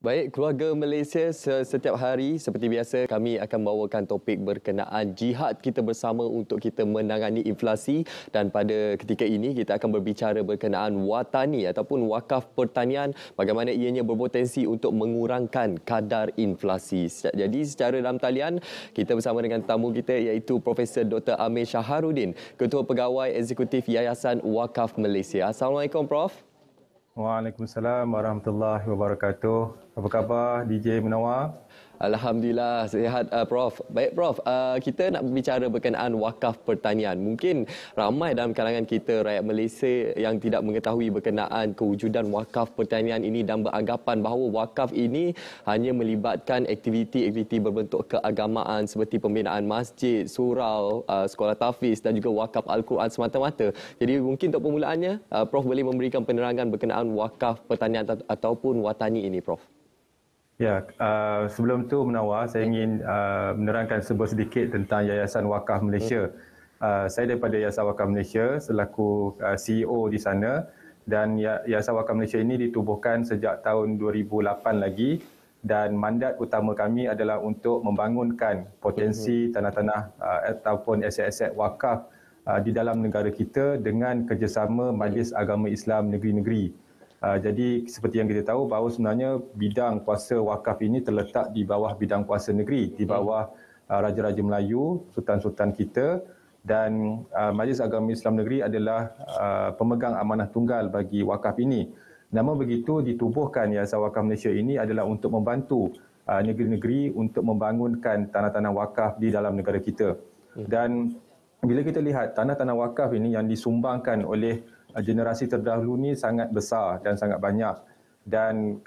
Baik, keluarga Malaysia setiap hari seperti biasa kami akan bawakan topik berkenaan jihad kita bersama untuk kita menangani inflasi, dan pada ketika ini kita akan berbicara berkenaan watani ataupun wakaf pertanian, bagaimana ianya berpotensi untuk mengurangkan kadar inflasi. Jadi secara dalam talian kita bersama dengan tamu kita iaitu Profesor Dr. Amir Shaharuddin, Ketua Pegawai Eksekutif Yayasan Wakaf Malaysia. Assalamualaikum Prof. Waalaikumsalam warahmatullahi wabarakatuh. Apa khabar DJ Munawar? Alhamdulillah, sihat Prof. Baik Prof, kita nak berbicara berkenaan wakaf pertanian. Mungkin ramai dalam kalangan kita rakyat Malaysia yang tidak mengetahui berkenaan kewujudan wakaf pertanian ini dan beranggapan bahawa wakaf ini hanya melibatkan aktiviti-aktiviti berbentuk keagamaan seperti pembinaan masjid, surau, sekolah tahfiz dan juga wakaf Al-Quran semata-mata. Jadi mungkin untuk permulaannya, Prof boleh memberikan penerangan berkenaan wakaf pertanian ataupun watani ini Prof. Ya, sebelum tu Munawar, saya ingin menerangkan sedikit tentang Yayasan Wakaf Malaysia. Saya daripada Yayasan Wakaf Malaysia selaku CEO di sana, dan Yayasan Wakaf Malaysia ini ditubuhkan sejak tahun 2008 lagi, dan mandat utama kami adalah untuk membangunkan potensi tanah-tanah ataupun aset-aset wakaf di dalam negara kita dengan kerjasama Majlis Agama Islam Negeri-Negeri. Jadi seperti yang kita tahu bahawa sebenarnya bidang kuasa wakaf ini terletak di bawah bidang kuasa negeri, di bawah Raja-Raja Melayu, Sultan-Sultan kita, dan Majlis Agama Islam Negeri adalah pemegang amanah tunggal bagi wakaf ini. Namun begitu ditubuhkan Yayasan Wakaf Malaysia ini adalah untuk membantu negeri-negeri untuk membangunkan tanah-tanah wakaf di dalam negara kita. Dan bila kita lihat tanah-tanah wakaf ini yang disumbangkan oleh generasi terdahulu ni sangat besar dan sangat banyak, dan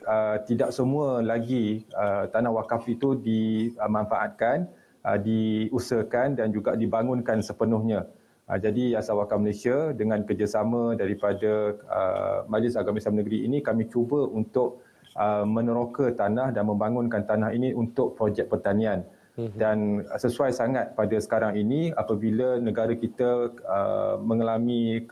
tidak semua lagi tanah wakaf itu dimanfaatkan, diusahakan dan juga dibangunkan sepenuhnya. Jadi Yayasan Wakaf Malaysia dengan kerjasama daripada Majlis Agama Islam Negeri ini, kami cuba untuk meneroka tanah dan membangunkan tanah ini untuk projek pertanian. Dan sesuai sangat pada sekarang ini apabila negara kita mengalami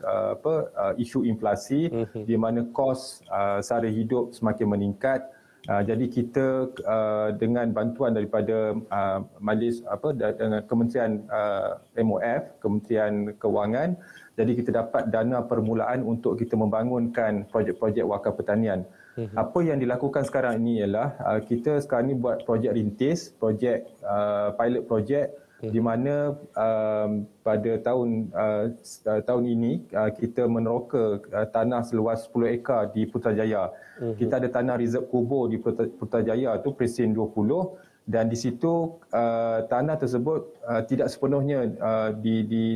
isu inflasi, di mana kos sara hidup semakin meningkat. Jadi kita dengan bantuan daripada majlis dengan Kementerian MOF, Kementerian Kewangan, jadi kita dapat dana permulaan untuk kita membangunkan projek-projek wakaf pertanian. Apa yang dilakukan sekarang ini ialah kita sekarang ini buat projek rintis, projek pilot projek, di mana pada tahun ini kita meneroka tanah seluas 10 ekar di Putrajaya. Kita ada tanah reserve kubur di Putrajaya tu Presin 20, dan di situ tanah tersebut tidak sepenuhnya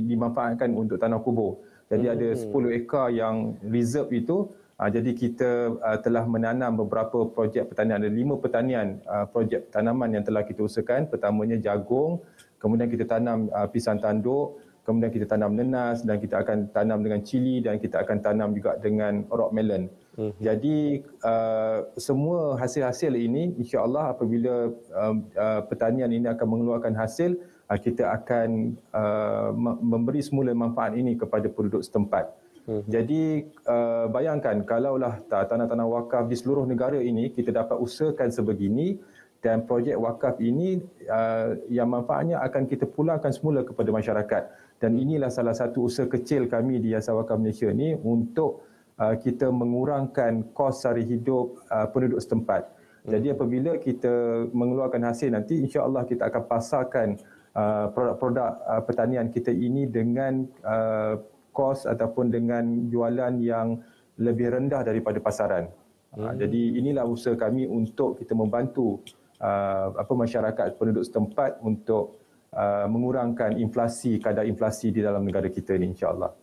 dimanfaatkan untuk tanah kubur. Jadi ada 10 ekar yang reserve itu. Jadi kita telah menanam beberapa projek pertanian. Ada 5 pertanian projek tanaman yang telah kita usahakan. Pertamanya jagung, kemudian kita tanam pisang tanduk, kemudian kita tanam nenas, dan kita akan tanam dengan cili, dan kita akan tanam juga dengan rock melon. Jadi semua hasil-hasil ini insya-Allah apabila pertanian ini akan mengeluarkan hasil, kita akan memberi semula manfaat ini kepada penduduk setempat. Jadi bayangkan kalaulah tanah-tanah wakaf di seluruh negara ini kita dapat usahakan sebegini, dan projek wakaf ini yang manfaatnya akan kita pulangkan semula kepada masyarakat. Dan inilah salah satu usaha kecil kami di Yayasan Wakaf Malaysia ini untuk kita mengurangkan kos sara hidup penduduk setempat. Jadi apabila kita mengeluarkan hasil nanti, insya-Allah kita akan pasarkan produk-produk pertanian kita ini dengan kos ataupun dengan jualan yang lebih rendah daripada pasaran. Jadi inilah usaha kami untuk kita membantu masyarakat penduduk setempat untuk mengurangkan inflasi, kadar inflasi di dalam negara kita ini, insya-Allah.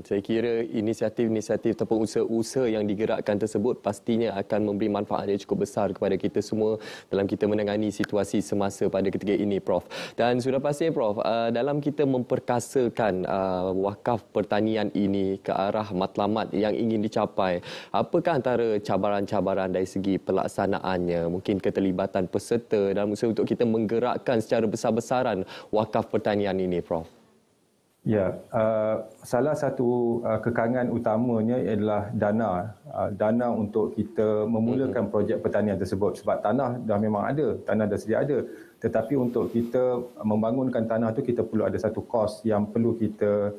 Saya kira inisiatif-inisiatif ataupun usaha-usaha yang digerakkan tersebut pastinya akan memberi manfaat yang cukup besar kepada kita semua dalam kita menangani situasi semasa pada ketika ini, Prof. Dan sudah pasti, Prof, dalam kita memperkasakan wakaf pertanian ini ke arah matlamat yang ingin dicapai, apakah antara cabaran-cabaran dari segi pelaksanaannya, mungkin keterlibatan peserta dalam usaha untuk kita menggerakkan secara besar-besaran wakaf pertanian ini, Prof? Ya, salah satu kekangan utamanya adalah dana. Dana untuk kita memulakan projek pertanian tersebut. Sebab tanah dah memang ada, tanah dah sedia ada. Tetapi untuk kita membangunkan tanah tu kita perlu ada satu kos yang perlu kita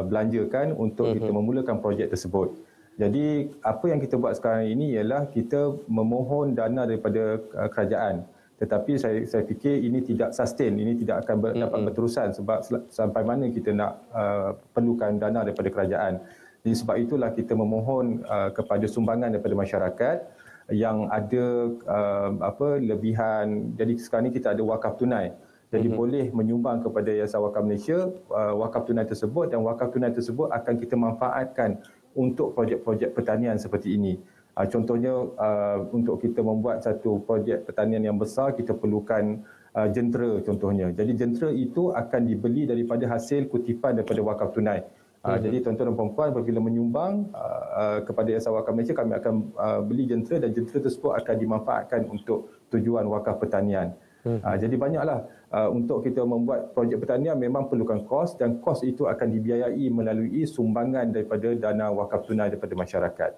belanjakan untuk kita memulakan projek tersebut. Jadi apa yang kita buat sekarang ini ialah kita memohon dana daripada kerajaan. Tetapi saya fikir ini tidak sustain, ini tidak akan dapat berterusan sebab sampai mana kita nak perlukan dana daripada kerajaan. Jadi sebab itulah kita memohon kepada sumbangan daripada masyarakat yang ada lebihan. Jadi sekarang ini kita ada wakaf tunai. Jadi boleh menyumbang kepada Yayasan Wakaf Malaysia wakaf tunai tersebut, dan wakaf tunai tersebut akan kita manfaatkan untuk projek-projek pertanian seperti ini. Contohnya untuk kita membuat satu projek pertanian yang besar, kita perlukan jentera contohnya. Jadi jentera itu akan dibeli daripada hasil kutipan daripada wakaf tunai. Jadi tuan-tuan dan puan-puan apabila menyumbang kepada Yayasan Wakaf Malaysia, kami akan beli jentera dan jentera tersebut akan dimanfaatkan untuk tujuan wakaf pertanian. Jadi banyaklah untuk kita membuat projek pertanian memang perlukan kos, dan kos itu akan dibiayai melalui sumbangan daripada dana wakaf tunai daripada masyarakat.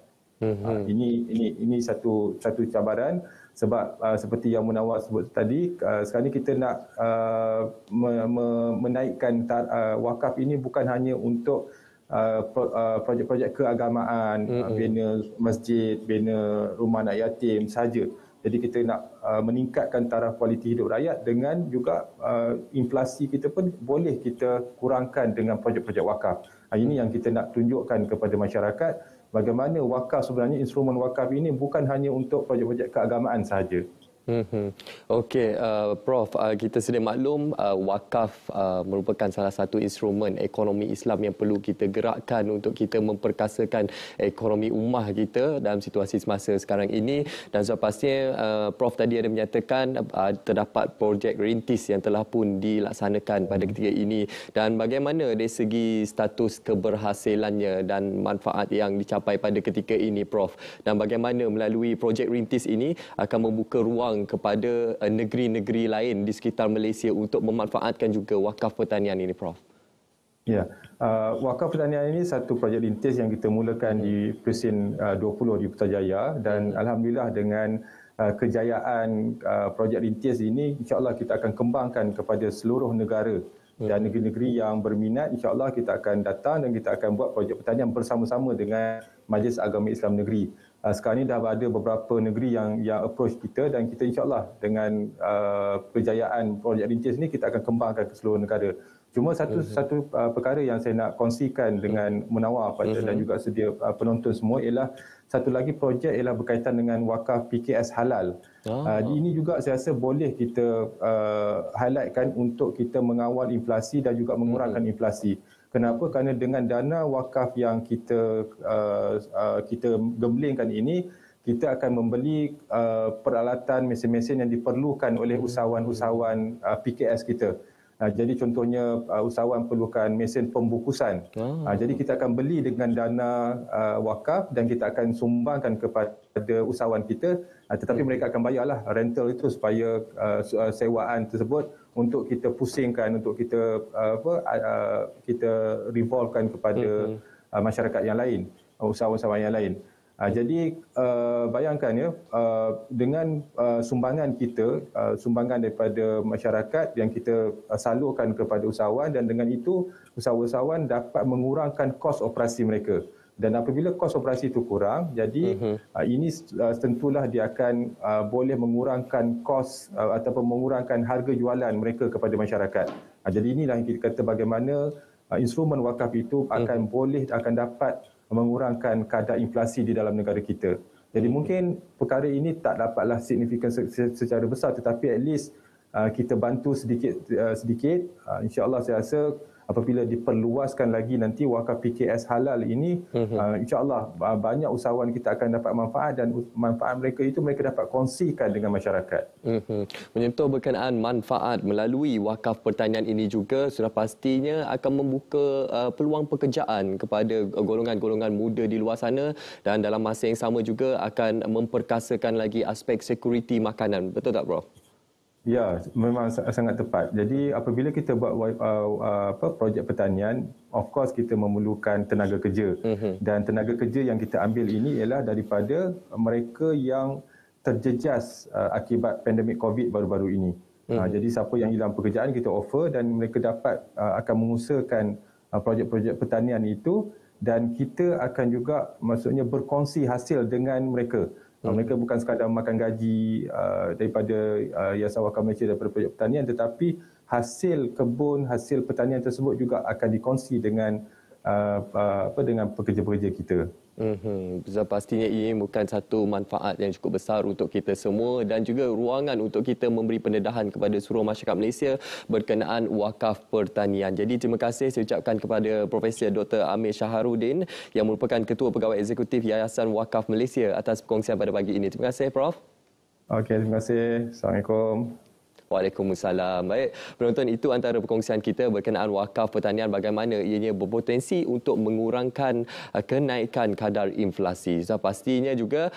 Ini satu cabaran sebab seperti yang Munawar sebut tadi, sekarang ini kita nak menaikkan wakaf ini bukan hanya untuk projek-projek keagamaan, bina masjid, bina rumah anak yatim saja. Jadi kita nak meningkatkan taraf kualiti hidup rakyat, dengan juga inflasi kita pun boleh kita kurangkan dengan projek-projek wakaf. Ini yang kita nak tunjukkan kepada masyarakat, bagaimana wakaf sebenarnya, instrumen wakaf ini bukan hanya untuk projek-projek keagamaan sahaja. Okey, Prof, kita sedia maklum wakaf merupakan salah satu instrumen ekonomi Islam yang perlu kita gerakkan untuk kita memperkasakan ekonomi ummah kita dalam situasi semasa sekarang ini. Dan sudah pastinya Prof tadi ada menyatakan terdapat projek rintis yang telah pun dilaksanakan pada ketika ini, dan bagaimana dari segi status keberhasilannya dan manfaat yang dicapai pada ketika ini, Prof, dan bagaimana melalui projek rintis ini akan membuka ruang kepada negeri-negeri lain di sekitar Malaysia untuk memanfaatkan juga wakaf pertanian ini, Prof? Ya, wakaf pertanian ini satu projek rintis yang kita mulakan di Presin 20 di Putrajaya, dan alhamdulillah dengan kejayaan projek rintis ini, insya-Allah kita akan kembangkan kepada seluruh negara dan negeri-negeri yang berminat. Insya-Allah kita akan datang dan kita akan buat projek pertanian bersama-sama dengan Majlis Agama Islam Negeri. Sekarang ini dah ada beberapa negeri yang approach kita, dan kita insya-Allah dengan kejayaan projek rintis ini kita akan kembangkan ke seluruh negara. Cuma satu perkara yang saya nak kongsikan dengan Munawar dan juga sedia penonton semua ialah satu lagi projek ialah berkaitan dengan wakaf PKS halal. Ini juga saya rasa boleh kita highlightkan untuk kita mengawal inflasi dan juga mengurangkan inflasi. Kenapa? Kerana dengan dana wakaf yang kita gemblengkan ini, kita akan membeli peralatan mesin-mesin yang diperlukan oleh usahawan-usahawan PKS kita. Jadi contohnya usahawan perlukan mesin pembukusan. Jadi kita akan beli dengan dana wakaf dan kita akan sumbangkan kepada usahawan kita, tetapi mereka akan bayarlah rental itu supaya sewaan tersebut untuk kita pusingkan, untuk kita kita revolvekan kepada masyarakat yang lain, usahawan-usahawan yang lain. Jadi bayangkan ya, dengan sumbangan kita, sumbangan daripada masyarakat yang kita salurkan kepada usahawan, dan dengan itu usahawan dapat mengurangkan kos operasi mereka. Dan apabila kos operasi itu kurang, jadi ini tentulah dia akan boleh mengurangkan kos ataupun mengurangkan harga jualan mereka kepada masyarakat. Jadi inilah yang kita kata bagaimana instrumen wakaf itu akan dapat mengurangkan kadar inflasi di dalam negara kita. Jadi mungkin perkara ini tak dapatlah signifikan secara besar, tetapi at least kita bantu sedikit. InsyaAllah saya rasa apabila diperluaskan lagi nanti wakaf PKS halal ini, insyaAllah banyak usahawan kita akan dapat manfaat, dan manfaat mereka itu mereka dapat kongsikan dengan masyarakat. Menyentuh berkenaan manfaat melalui wakaf pertanian ini juga sudah pastinya akan membuka peluang pekerjaan kepada golongan-golongan muda di luar sana, dan dalam masa yang sama juga akan memperkasakan lagi aspek sekuriti makanan. Betul tak, Prof? Ya, memang sangat tepat. Jadi apabila kita buat projek pertanian, of course kita memerlukan tenaga kerja. Dan tenaga kerja yang kita ambil ini ialah daripada mereka yang terjejas akibat pandemik COVID baru-baru ini. Jadi siapa yang hilang pekerjaan kita offer dan mereka dapat akan mengusahakan projek-projek pertanian itu, dan kita akan juga maksudnya berkongsi hasil dengan mereka. Mereka bukan sekadar makan gaji daripada Yayasan Wakaf Malaysia daripada projek pertanian, tetapi hasil kebun, hasil pertanian tersebut juga akan dikongsi dengan dengan pekerja-pekerja kita. Pastinya ini bukan satu manfaat yang cukup besar untuk kita semua dan juga ruangan untuk kita memberi pendedahan kepada seluruh masyarakat Malaysia berkenaan wakaf pertanian. Jadi terima kasih saya ucapkan kepada Profesor Dr. Amir Shahrudin yang merupakan Ketua Pegawai Eksekutif Yayasan Wakaf Malaysia atas perkongsian pada pagi ini. Terima kasih Prof. Okey, terima kasih. Assalamualaikum. Waalaikumsalam. Baik, penonton, itu antara perkongsian kita berkenaan wakaf pertanian, bagaimana ianya berpotensi untuk mengurangkan kenaikan kadar inflasi. Pastinya juga